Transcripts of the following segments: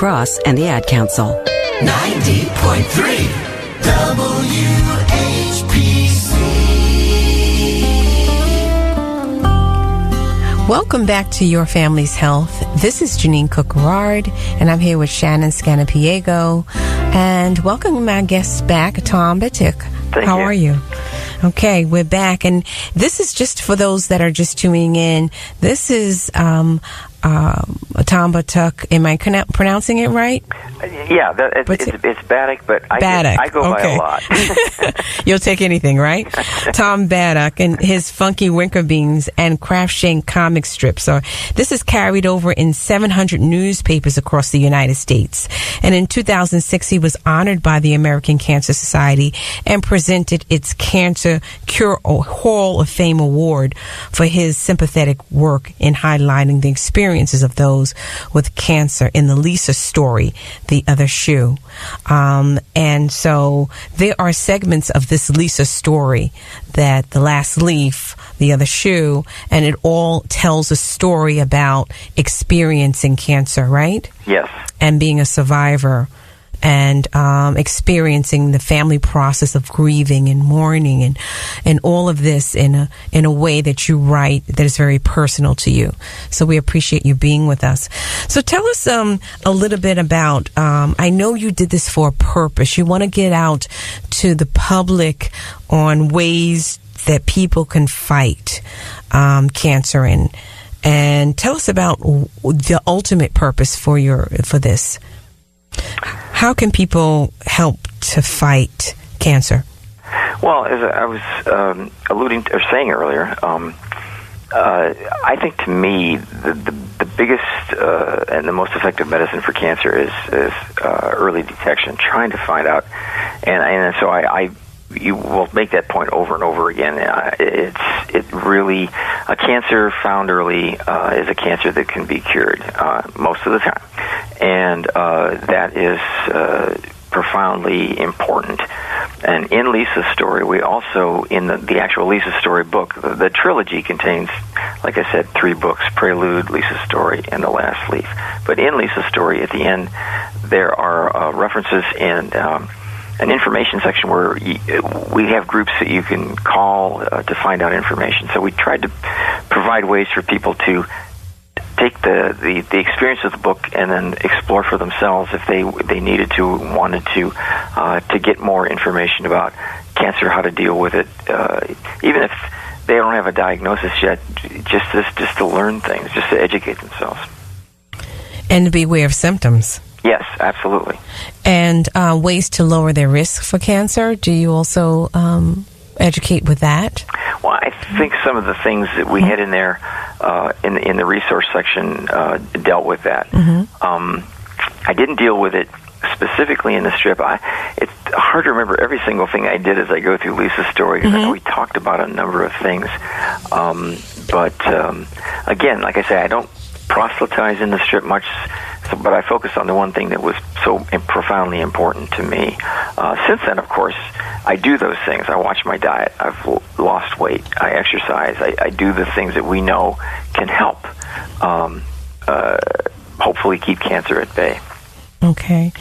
Cross and the Ad Council. 90.3 WHPC. Welcome back to Your Family's Health. This is Jeanine Cook-Gerard, and I'm here with Shannon Scanapiego. And welcome my guests back, Tom Batiuk. How are you? Okay, we're back, and this is just for those that are just tuning in. This is Tom Batiuk. Am I pronouncing it right? Yeah, it's Batiuk, but I go by a lot. You'll take anything, right? Tom Batiuk and his Funky Winkerbeans and Craft Shank comic strips. This is carried over in 700 newspapers across the United States. And in 2006, he was honored by the American Cancer Society and presented its Cancer Cure Hall of Fame Award for his sympathetic work in highlighting the experiences of those with cancer in the Lisa story, The Other Shoe. And so there are segments of this Lisa story, that The Last Leaf, The Other Shoe, and it all tells a story about experiencing cancer, right? Yes. And being a survivor and experiencing the family process of grieving and mourning and all of this in a way that you write that is very personal to you. So we appreciate you being with us. So tell us a little bit about, I know you did this for a purpose. You want to get out to the public on ways that people can fight cancer and tell us about the ultimate purpose for this. How can people help to fight cancer? Well, as I was alluding to, or saying earlier, I think to me the biggest and the most effective medicine for cancer is early detection, trying to find out, and so you will make that point over and over again. It really, a cancer found early is a cancer that can be cured most of the time, and that is profoundly important. And in Lisa's story, we also, in the actual Lisa story book, the trilogy contains, like I said, 3 books: Prelude, Lisa's Story, and The Last Leaf. But in Lisa's story, at the end, there are references and an information section where we have groups that you can call to find out information. So we tried to provide ways for people to take the experience of the book and then explore for themselves if they needed to, wanted to get more information about cancer, how to deal with it, even if they don't have a diagnosis yet, just to learn things, just to educate themselves. And to be aware of symptoms. Yes, absolutely. And ways to lower their risk for cancer. Do you also educate with that? Well, I think some of the things that we had in there in the resource section dealt with that. Mm-hmm. I didn't deal with it specifically in the strip. It's hard to remember every single thing I did as I go through Lisa's story, because I know we talked about a number of things. But again, like I say, I don't proselytize in the strip much, but I focus on the one thing that was so profoundly important to me. Since then, of course, I do those things. I watch my diet. I've lost weight. I exercise. I do the things that we know can help hopefully keep cancer at bay. Okay.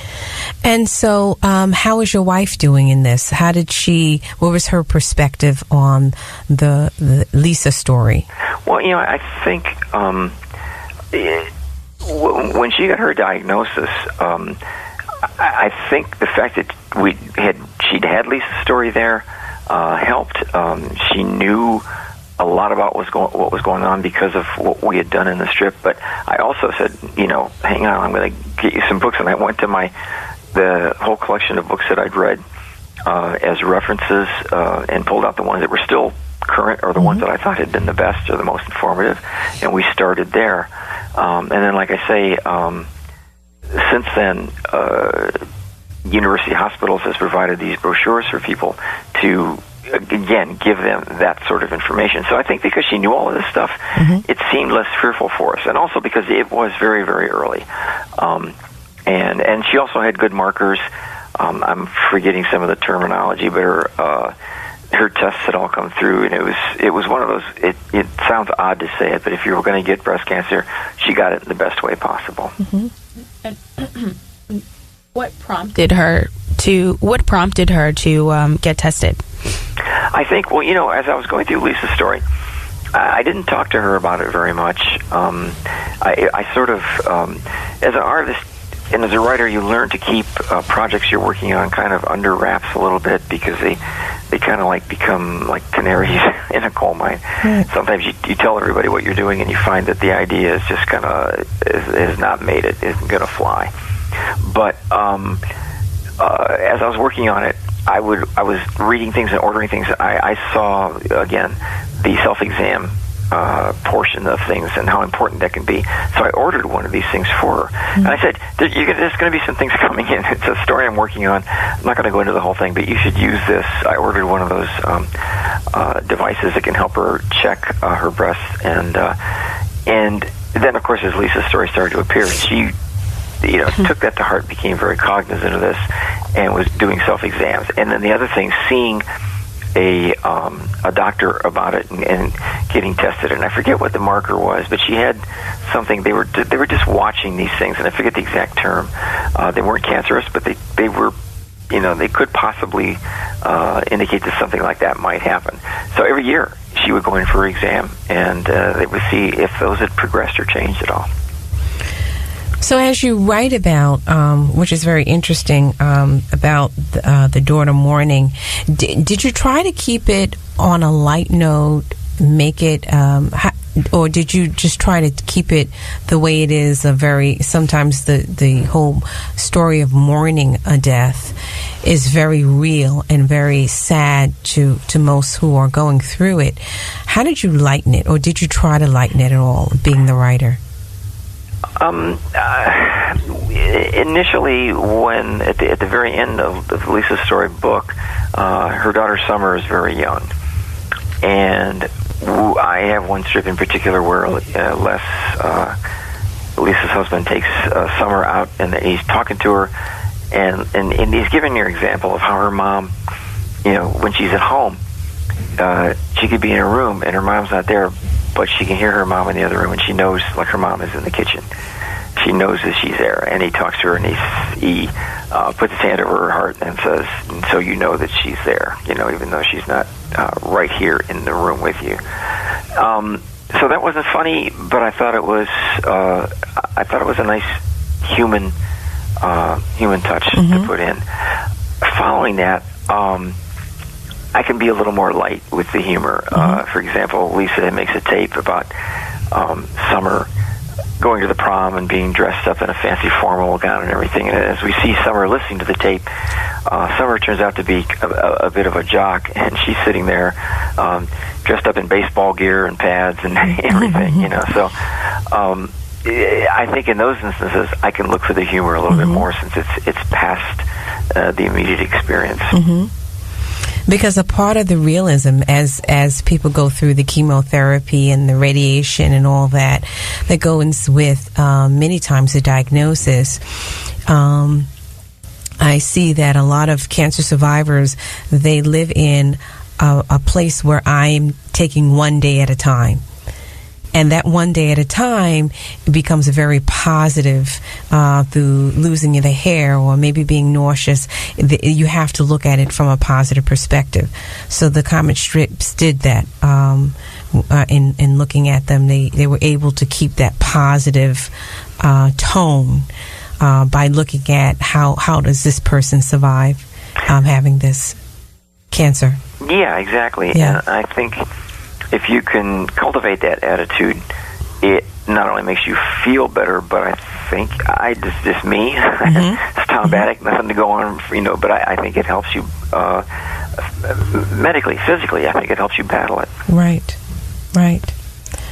And so how is your wife doing in this? What was her perspective on the Lisa story? Well, I think when she got her diagnosis, I think the fact that she'd had Lisa's story there helped. She knew a lot about what was going on because of what we had done in the strip. But I also said, hang on, I'm going to get you some books, and I went to the whole collection of books that I'd read as references and pulled out the ones that were still current, or the ones that I thought had been the best or the most informative, and we started there. And then, like I say, since then, University Hospitals has provided these brochures for people to, again, give them that sort of information. So I think because she knew all of this stuff, it seemed less fearful for us, and also because it was very, very early. And she also had good markers. I'm forgetting some of the terminology, but her tests had all come through, and it was one of those. It sounds odd to say it, but if you were going to get breast cancer, she got it in the best way possible. Mm-hmm. What prompted her to get tested? I think, well, as I was going through Lisa's story, I didn't talk to her about it very much. I sort of, as an artist and as a writer, you learn to keep projects you're working on kind of under wraps a little bit, because they kind of like become like canaries in a coal mine. Right. Sometimes you tell everybody what you're doing, and you find that the idea is just kind of is not made it, isn't going to fly. But as I was working on it, I was reading things and ordering things. I saw again the self-exam portion of things and how important that can be. So I ordered one of these things for her. Mm-hmm. And I said, there's going to be some things coming in. It's a story I'm working on. I'm not going to go into the whole thing, but you should use this. I ordered one of those devices that can help her check her breasts. And then, of course, as Lisa's story started to appear, she took that to heart, became very cognizant of this, and was doing self-exams. And then the other thing, seeing a doctor about it and getting tested, and I forget what the marker was, but she had something. They were just watching these things, and I forget the exact term. They weren't cancerous, but they were, they could possibly indicate that something like that might happen. So every year she would go in for her exam, and they would see if those had progressed or changed at all. So as you write about, which is very interesting, about the daughter mourning, did you try to keep it on a light note, make it, or did you just try to keep it the way it is? Sometimes the whole story of mourning a death is very real and very sad to most who are going through it. How did you lighten it, or did you try to lighten it at all, being the writer? Initially, when at the very end of Lisa's story book, her daughter Summer is very young, and I have one strip in particular where Lisa's husband takes Summer out, and he's talking to her, and he's giving her an example of how her mom, when she's at home, she could be in her room and her mom's not there, but she can hear her mom in the other room, and she knows, like, her mom is in the kitchen. She knows that she's there, and he talks to her, and he puts his hand over her heart and says, and so you know that she's there, even though she's not right here in the room with you. So that wasn't funny, but I thought it was a nice human touch to put in. Following that, I can be a little more light with the humor. For example, Lisa makes a tape about Summer going to the prom and being dressed up in a fancy formal gown and everything. And as we see Summer listening to the tape, Summer turns out to be a bit of a jock, and she's sitting there dressed up in baseball gear and pads and everything, So I think in those instances, I can look for the humor a little bit more, since it's past the immediate experience. Because a part of the realism, as people go through the chemotherapy and the radiation and all that goes with many times the diagnosis, I see that a lot of cancer survivors, they live in a place where I'm taking one day at a time. And that one day at a time becomes very positive through losing the hair or maybe being nauseous. You have to look at it from a positive perspective. So the comic strips did that. In looking at them, they were able to keep that positive tone by looking at how does this person survive having this cancer. Yeah, exactly. Yeah. And I think if you can cultivate that attitude, it not only makes you feel better, but I think just me. It's Tom Batiuk, nothing to go on, but I think it helps you medically, physically. I think it helps you battle it. Right.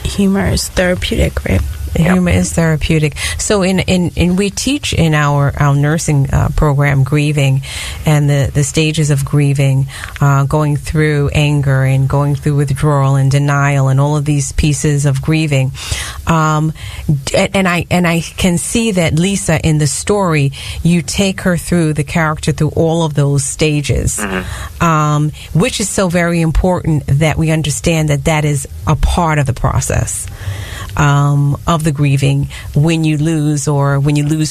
Humor is therapeutic, right? Humor is therapeutic. So in we teach in our nursing program grieving and the stages of grieving, going through anger and going through withdrawal and denial and all of these pieces of grieving. And I can see that Lisa, in the story, you take her through the character through all of those stages, which is so very important that we understand that is a part of the process of the grieving when you lose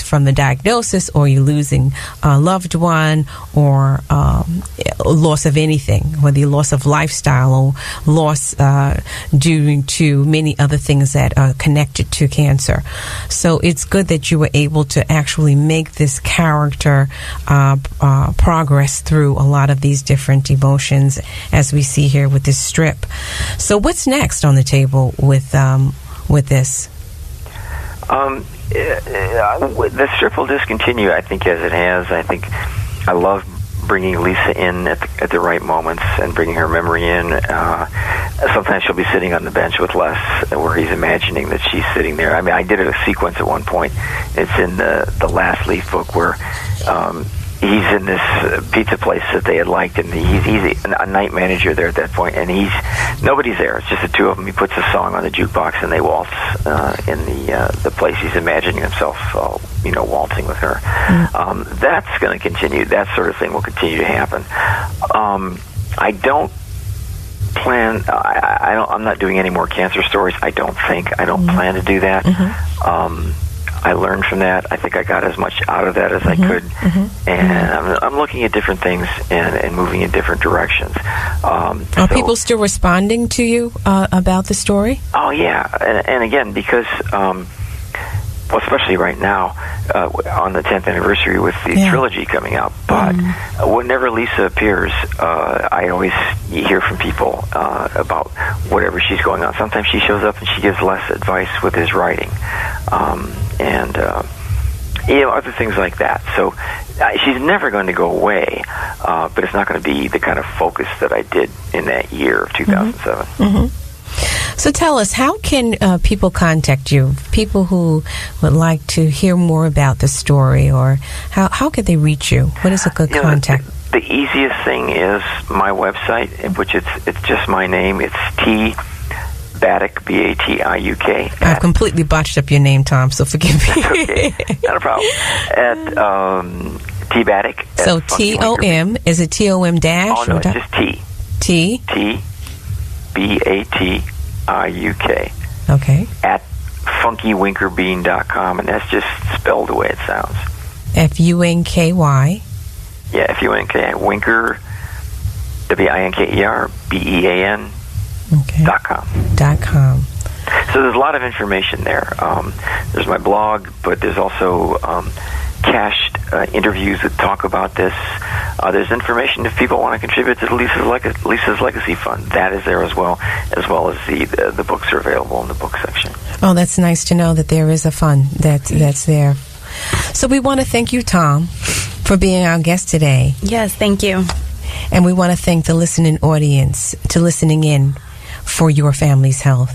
from the diagnosis, or you're losing a loved one, or loss of anything, whether you loss of lifestyle or loss due to many other things that are connected to cancer. So it's good that you were able to actually make this character progress through a lot of these different emotions, as we see here with this strip. So what's next on the table with this? The strip will just continue, I think, as it has. I think I love bringing Lisa in at the right moments and bringing her memory in. Sometimes she'll be sitting on the bench with Les, where he's imagining that she's sitting there. I mean, I did a sequence at one point. It's in the last Leaf book where he's in this pizza place that they had liked, and he's a night manager there at that point, and nobody's there. It's just the two of them. He puts a song on the jukebox, and they waltz in the place he's imagining himself, waltzing with her. That's going to continue. That sort of thing will continue to happen. I don't plan. I'm not doing any more cancer stories. I don't plan to do that. I learned from that. I think I got as much out of that as I could, and I'm looking at different things and moving in different directions. Are people still responding to you about the story? Oh yeah, and again, because especially right now on the 10th anniversary with the trilogy coming out. But whenever Lisa appears, I always hear from people about whatever she's going on. Sometimes she shows up and she gives Les advice with his writing. And other things like that. So she's never going to go away, but it's not going to be the kind of focus that I did in that year of 2007. So tell us, how can people contact you? People who would like to hear more about the story, or how could they reach you? What is a good contact? The easiest thing is my website, in which it's just my name. It's T. Batiuk, Batiuk. I've completely botched up your name, Tom, so forgive me. Okay, not a problem. At T. Batiuk. So T-O-M, is it T-O-M dash? Oh, no, it's just T. T? T. Batiuk. Okay. At FunkyWinkerbean.com, and that's just spelled the way it sounds. F-U-N-K-Y. Yeah, F-U-N-K. Winker, W-I-N-K-E-R-B-E-A-N. Okay. .com. So there's a lot of information there. There's my blog, but there's also cached interviews that talk about this. There's information if people want to contribute to the Lisa's Legacy Fund. That is there as well as the books are available in the book section. Oh, that's nice to know that there is a fund that's there. So we want to thank you, Tom, for being our guest today. Yes, thank you. And we want to thank the listening audience to listening in for your family's health.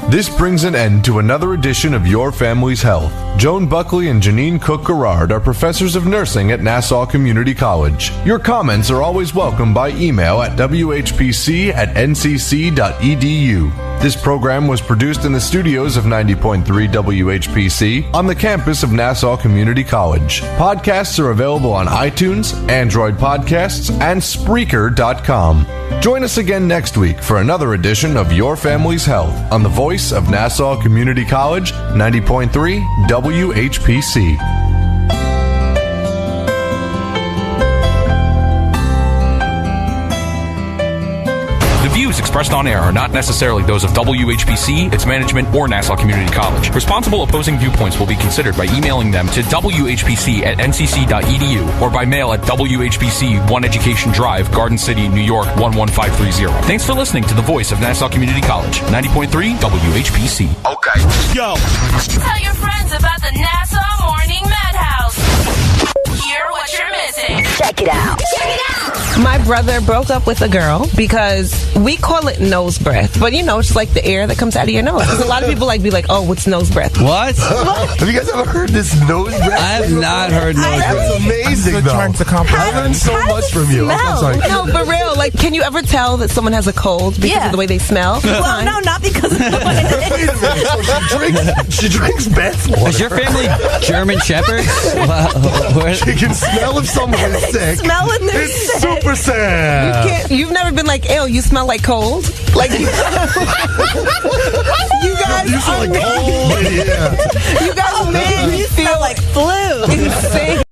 This brings an end to another edition of Your Family's Health. Joan Buckley and Jeanine Cook-Gerard are professors of nursing at Nassau Community College. Your comments are always welcome by email at whpc@ncc.edu. This program was produced in the studios of 90.3 WHPC on the campus of Nassau Community College. Podcasts are available on iTunes, Android Podcasts, and Spreaker.com. Join us again next week for another edition of Your Family's Health on the voice of Nassau Community College, 90.3 WHPC. The views expressed on air are not necessarily those of WHPC, its management, or Nassau Community College. Responsible opposing viewpoints will be considered by emailing them to whpc@ncc.edu or by mail at WHPC 1 Education Drive, Garden City, New York 11530. Thanks for listening to the voice of Nassau Community College, 90.3 WHPC. Okay. Yo. Tell your friends about the Nassau Morning Madhouse. Hear what you're missing. Check it out. My brother broke up with a girl because we call it nose breath, but it's just like the air that comes out of your nose. Because a lot of people be like, oh, what's nose breath? What? Have you guys ever heard this nose breath? I have not heard nose breath. It's amazing, though. Trying to comprehend. I learned so much from you. I'm sorry. No, for real. Like, can you ever tell that someone has a cold because of the way they smell? Well, no, not because of the way Wait a minute. So she drinks bath water. Is your family German Shepherd? She can smell if someone is sick. smell when they're It's sick. super sad. You've never been like, ew, you smell like cold? Like, you guys You smell like cold. Yeah. You guys made me feel like flu. insane.